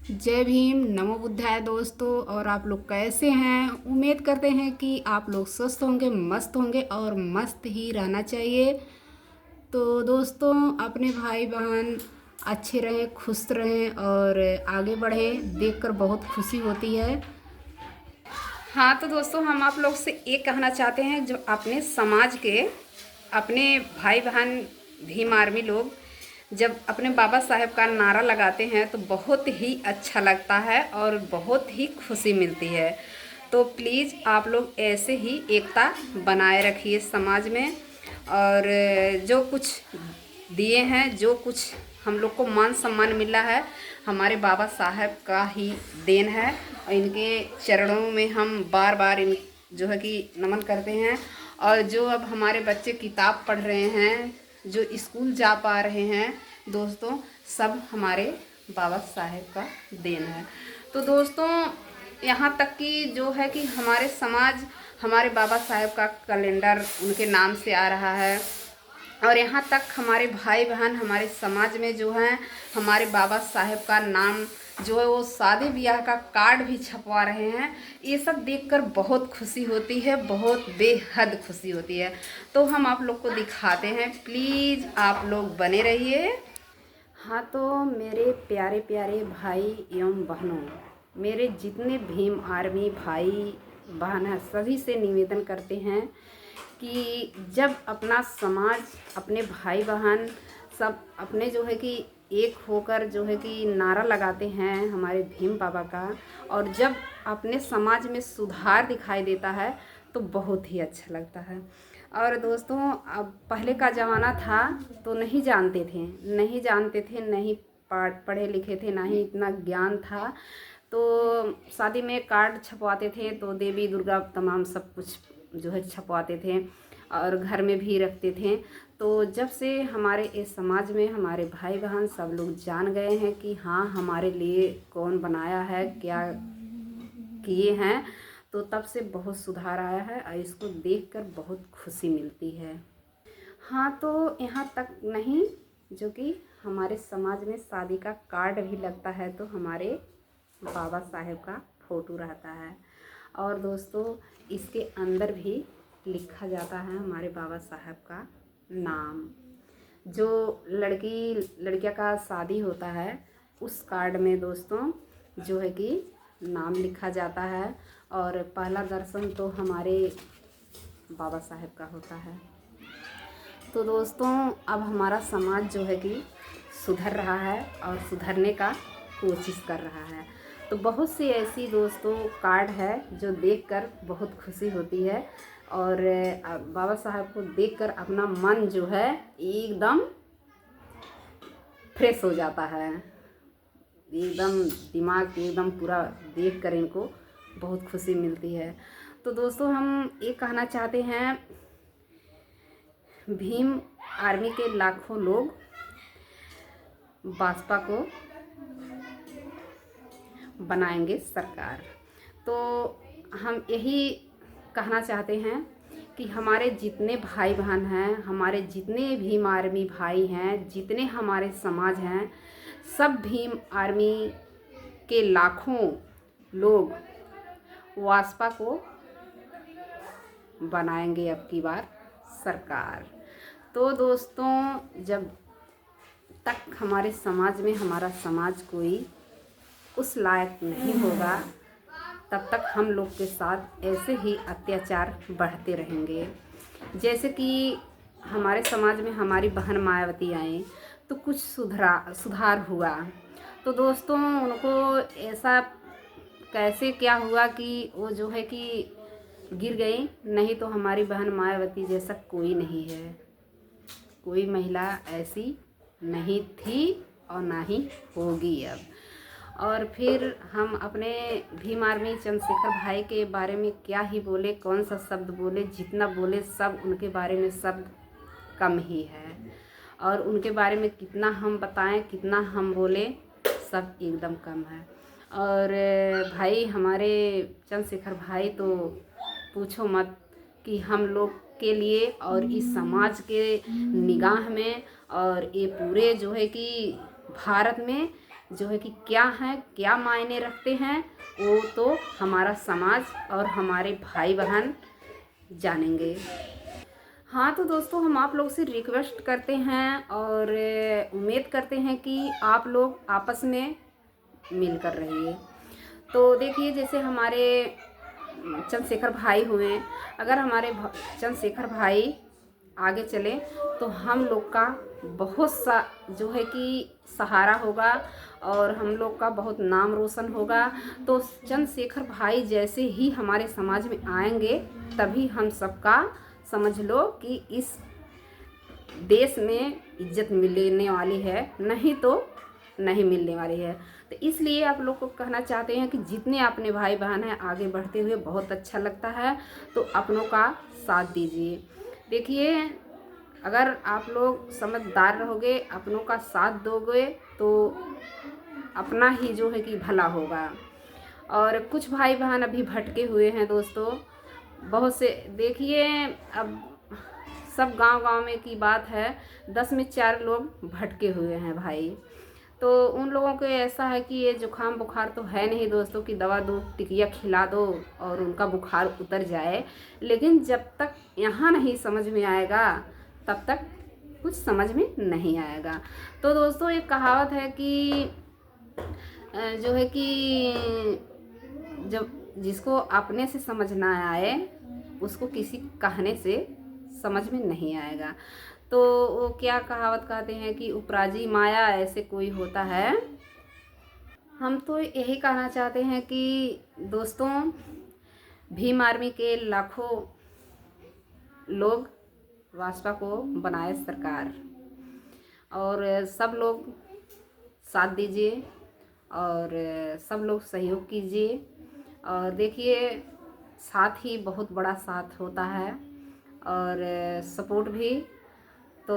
जय भीम, नमो बुद्धाय दोस्तों। और आप लोग कैसे हैं? उम्मीद करते हैं कि आप लोग स्वस्थ होंगे, मस्त होंगे और मस्त ही रहना चाहिए। तो दोस्तों, अपने भाई बहन अच्छे रहें, खुश रहें और आगे बढ़ें, देखकर बहुत खुशी होती है। हाँ तो दोस्तों, हम आप लोग से ये कहना चाहते हैं, जो अपने समाज के अपने भाई बहन भीम आर्मी लोग जब अपने बाबा साहेब का नारा लगाते हैं तो बहुत ही अच्छा लगता है और बहुत ही खुशी मिलती है। तो प्लीज़ आप लोग ऐसे ही एकता बनाए रखिए समाज में। और जो कुछ दिए हैं, जो कुछ हम लोग को मान सम्मान मिला है, हमारे बाबा साहब का ही देन है। और इनके चरणों में हम बार बार इन जो है कि नमन करते हैं। और जो अब हमारे बच्चे किताब पढ़ रहे हैं, जो स्कूल जा पा रहे हैं दोस्तों, सब हमारे बाबा साहेब का देन है। तो दोस्तों, यहाँ तक कि जो है कि हमारे समाज हमारे बाबा साहेब का कैलेंडर उनके नाम से आ रहा है। और यहाँ तक हमारे भाई बहन हमारे समाज में जो हैं, हमारे बाबा साहेब का नाम जो है वो शादी ब्याह का कार्ड भी छपवा रहे हैं। ये सब देखकर बहुत खुशी होती है, बहुत बेहद खुशी होती है। तो हम आप लोग को दिखाते हैं, प्लीज़ आप लोग बने रहिए। हाँ तो मेरे प्यारे प्यारे भाई एवं बहनों, मेरे जितने भीम आर्मी भाई बहन हैं, सभी से निवेदन करते हैं कि जब अपना समाज, अपने भाई बहन सब अपने जो है कि एक होकर जो है कि नारा लगाते हैं हमारे भीम बाबा का, और जब अपने समाज में सुधार दिखाई देता है तो बहुत ही अच्छा लगता है। और दोस्तों, अब पहले का ज़माना था तो नहीं जानते थे, नहीं पढ़े लिखे थे, ना ही इतना ज्ञान था। तो शादी में कार्ड छपवाते थे तो देवी दुर्गा तमाम सब कुछ जो है छपवाते थे और घर में भी रखते थे। तो जब से हमारे इस समाज में हमारे भाई बहन सब लोग जान गए हैं कि हाँ, हमारे लिए कौन बनाया है, क्या किए हैं, तो तब से बहुत सुधार आया है और इसको देखकर बहुत खुशी मिलती है। हाँ तो यहाँ तक नहीं, जो कि हमारे समाज में शादी का कार्ड भी लगता है तो हमारे बाबा साहेब का फ़ोटो रहता है। और दोस्तों, इसके अंदर भी लिखा जाता है हमारे बाबा साहब का नाम। जो लड़कियां का शादी होता है उस कार्ड में दोस्तों जो है कि नाम लिखा जाता है। और पहला दर्शन तो हमारे बाबा साहब का होता है। तो दोस्तों, अब हमारा समाज जो है कि सुधर रहा है और सुधरने का कोशिश कर रहा है। तो बहुत सी ऐसी दोस्तों कार्ड है जो देखकर बहुत खुशी होती है। और बाबा साहब को देखकर अपना मन जो है एकदम फ्रेश हो जाता है, एकदम दिमाग एकदम पूरा देख कर इनको बहुत खुशी मिलती है। तो दोस्तों, हम ये कहना चाहते हैं, भीम आर्मी के लाखों लोग भाजपा को बनाएंगे सरकार। तो हम यही कहना चाहते हैं कि हमारे जितने भाई बहन हैं, हमारे जितने भीम आर्मी भाई हैं, जितने हमारे समाज हैं, सब भीम आर्मी के लाखों लोग भाजपा को बनाएंगे अब की बार सरकार। तो दोस्तों, जब तक हमारे समाज में हमारा समाज कोई उस लायक नहीं होगा, तब तक हम लोग के साथ ऐसे ही अत्याचार बढ़ते रहेंगे। जैसे कि हमारे समाज में हमारी बहन मायावती आई तो कुछ सुधार हुआ। तो दोस्तों, उनको ऐसा कैसे क्या हुआ कि वो जो है कि गिर गई, नहीं तो हमारी बहन मायावती जैसा कोई नहीं है, कोई महिला ऐसी नहीं थी और ना ही होगी अब। और फिर हम अपने भीम आर्मी चंद्रशेखर भाई के बारे में क्या ही बोले, कौन सा शब्द बोले, जितना बोले सब उनके बारे में सब कम ही है। और उनके बारे में कितना हम बताएं, कितना हम बोले, सब एकदम कम है। और भाई हमारे चंद्रशेखर भाई तो पूछो मत, कि हम लोग के लिए और इस समाज के निगाह में और ये पूरे जो है कि भारत में जो है कि क्या हैं, क्या मायने रखते हैं, वो तो हमारा समाज और हमारे भाई बहन जानेंगे। हाँ तो दोस्तों, हम आप लोग से रिक्वेस्ट करते हैं और उम्मीद करते हैं कि आप लोग आपस में मिल कर रहिए। तो देखिए, जैसे हमारे चंद्रशेखर भाई हुए, अगर हमारे चंद्रशेखर भाई आगे चले तो हम लोग का बहुत सा जो है कि सहारा होगा और हम लोग का बहुत नाम रोशन होगा। तो चंद्रशेखर भाई जैसे ही हमारे समाज में आएंगे तभी हम सबका समझ लो कि इस देश में इज्जत मिलने वाली है, नहीं तो नहीं मिलने वाली है। तो इसलिए आप लोग को कहना चाहते हैं कि जितने अपने भाई बहन हैं आगे बढ़ते हुए बहुत अच्छा लगता है, तो अपनों का साथ दीजिए। देखिए, अगर आप लोग समझदार रहोगे, अपनों का साथ दोगे, तो अपना ही जो है कि भला होगा। और कुछ भाई बहन अभी भटके हुए हैं दोस्तों, बहुत से। देखिए, अब सब गांव-गांव में की बात है, 10 में 4 लोग भटके हुए हैं भाई। तो उन लोगों को ऐसा है कि ये जुकाम बुखार तो है नहीं दोस्तों कि दवा दो, टिकिया खिला दो और उनका बुखार उतर जाए। लेकिन जब तक यहाँ नहीं समझ में आएगा तब तक कुछ समझ में नहीं आएगा। तो दोस्तों, एक कहावत है कि जो है कि जब जिसको अपने से समझ ना आए उसको किसी कहने से समझ में नहीं आएगा। तो वो क्या कहावत कहते हैं कि उपराजी माया ऐसे कोई होता है। हम तो यही कहना चाहते हैं कि दोस्तों, भीम आर्मी के लाखों लोग भाजपा को बनाए सरकार, और सब लोग साथ दीजिए और सब लोग सहयोग कीजिए। और देखिए, साथ ही बहुत बड़ा साथ होता है और सपोर्ट भी। तो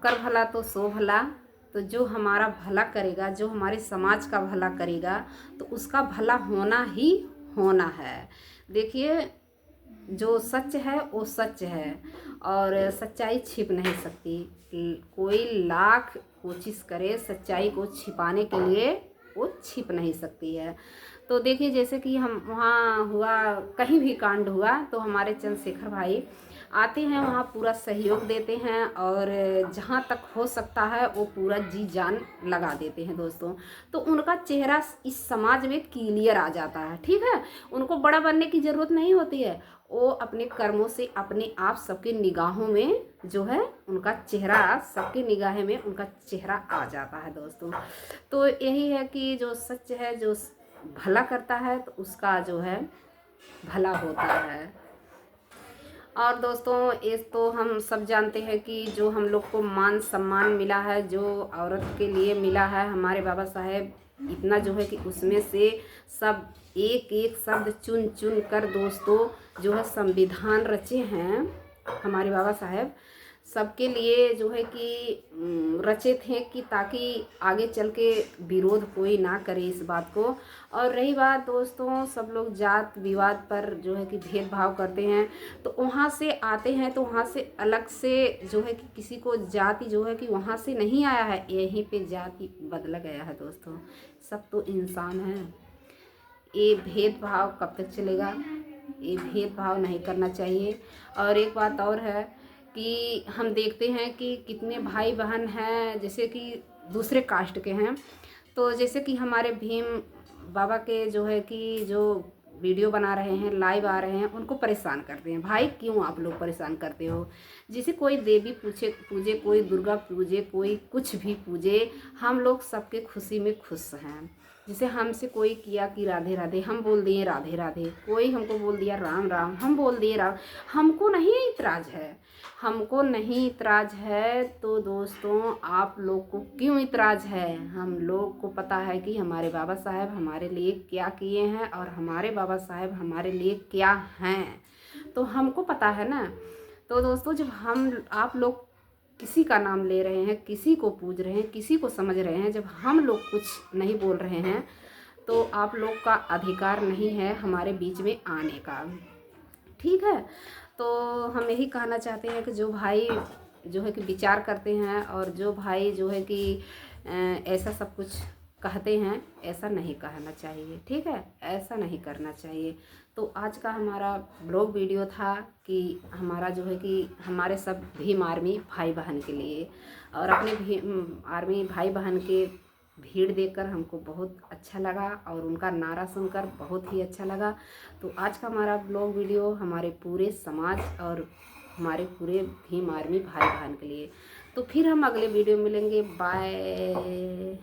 कर भला तो सो भला। तो जो हमारा भला करेगा, जो हमारे समाज का भला करेगा, तो उसका भला होना ही होना है। देखिए, जो सच है वो सच है और सच्चाई छिप नहीं सकती। कोई लाख कोशिश करे सच्चाई को छिपाने के लिए, वो छिप नहीं सकती है। तो देखिए, जैसे कि हम वहाँ हुआ, कहीं भी कांड हुआ तो हमारे चंद्रशेखर भाई आते हैं, वहाँ पूरा सहयोग देते हैं और जहाँ तक हो सकता है वो पूरा जी जान लगा देते हैं दोस्तों। तो उनका चेहरा इस समाज में क्लियर आ जाता है। ठीक है, उनको बड़ा बनने की ज़रूरत नहीं होती है, वो अपने कर्मों से अपने आप सबके निगाहों में जो है उनका चेहरा, सबके निगाह में उनका चेहरा आ जाता है दोस्तों। तो यही है कि जो सच है, जो भला करता है तो उसका जो है भला होता है। और दोस्तों, ये तो हम सब जानते हैं कि जो हम लोग को मान सम्मान मिला है, जो औरत के लिए मिला है, हमारे बाबा साहेब इतना जो है कि उसमें से सब एक एक शब्द चुन चुन कर दोस्तों जो है संविधान रचे हैं हमारे बाबा साहेब, सबके लिए जो है कि रचे थे कि ताकि आगे चल के विरोध कोई ना करे इस बात को। और रही बात दोस्तों, सब लोग जात विवाद पर जो है कि भेदभाव करते हैं, तो वहाँ से आते हैं तो वहाँ से अलग से जो है कि किसी को जाति जो है कि वहाँ से नहीं आया है, यहीं पे जाति बदला गया है दोस्तों। सब तो इंसान हैं। ये भेदभाव कब तक चलेगा? ये भेदभाव नहीं करना चाहिए। और एक बात और है कि हम देखते हैं कि कितने भाई बहन हैं जैसे कि दूसरे कास्ट के हैं, तो जैसे कि हमारे भीम बाबा के जो है कि जो वीडियो बना रहे हैं, लाइव आ रहे हैं, उनको परेशान करते हैं। भाई क्यों आप लोग परेशान करते हो? जैसे कोई देवी पूजे, कोई दुर्गा पूजे, कोई कुछ भी पूजे, हम लोग सबके खुशी में खुश हैं। जैसे हमसे कोई किया कि राधे राधे, हम बोल दिए राधे राधे। कोई हमको बोल दिया राम राम, हम बोल दिए राम। हमको नहीं इतराज़ है, हमको नहीं इतराज़ है। तो दोस्तों, आप लोग को क्यों इतराज़ है? हम लोग को पता है कि हमारे बाबा साहब हमारे लिए क्या किए हैं और हमारे बाबा साहब हमारे लिए क्या हैं, तो हमको पता है ना। तो दोस्तों, जब हम आप लोग किसी का नाम ले रहे हैं, किसी को पूज रहे हैं, किसी को समझ रहे हैं, जब हम लोग कुछ नहीं बोल रहे हैं, तो आप लोग का अधिकार नहीं है हमारे बीच में आने का। ठीक है, तो हम यही कहना चाहते हैं कि जो भाई जो है कि विचार करते हैं और जो भाई जो है कि ऐसा सब कुछ कहते हैं, ऐसा नहीं कहना चाहिए, ठीक है, ऐसा नहीं करना चाहिए। तो आज का हमारा ब्लॉग वीडियो था कि हमारा जो है कि हमारे सब भीम आर्मी भाई बहन के लिए, और अपने भीम आर्मी भाई बहन के भीड़ देखकर हमको बहुत अच्छा लगा और उनका नारा सुनकर बहुत ही अच्छा लगा। तो आज का हमारा ब्लॉग वीडियो हमारे पूरे समाज और हमारे पूरे भीम आर्मी भाई बहन के लिए। तो फिर हम अगले वीडियो मिलेंगे। बाय।